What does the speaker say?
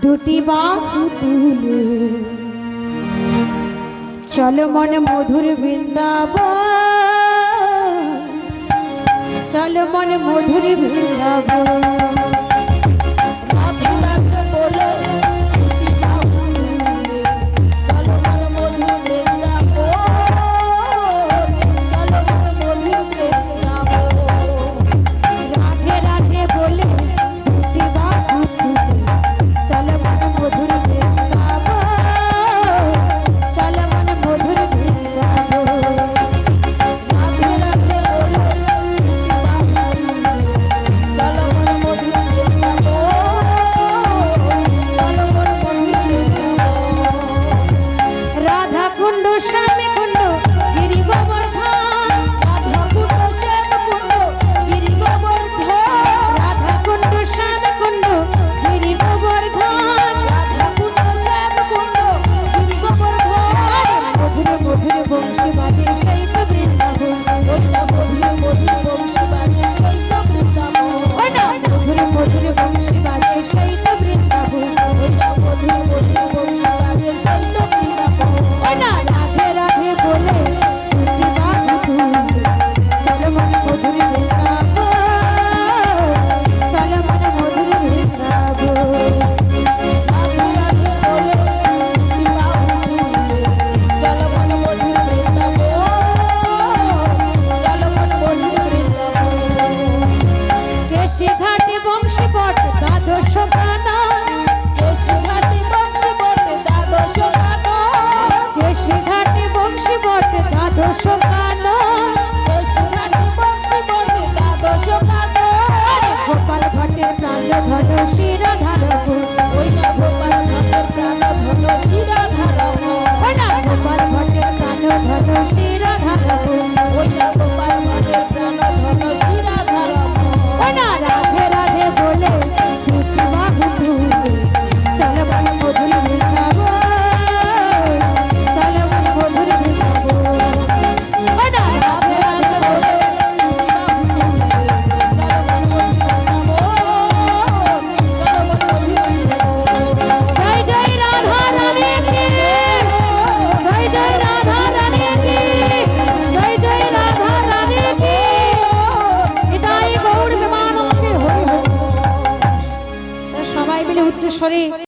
দুটি বাহু তুলে চলো মন মধুর বৃন্দাবন, চলো মন মধুর বৃন্দাবন। গোপাল ভট্টের প্রাণ ধন শিরা ধারব, ওই না গোপাল ভট্টের প্রাণ ধন শিরা ধারব, ওই না গোপাল ভট্টের প্রাণ ধন শিরা ধারব, ওই না গোপাল ভট্টের প্রাণ ধন শিরা ধারব, ওই না রাধে রাধে বলে দুটি বাহু তুলে চলো মন মধুর বৃন্দাবন, চলো মন মধুর বৃন্দাবন। ওই না রাধে রাধে বলে সবাই মিলে উচ্চ স্বরে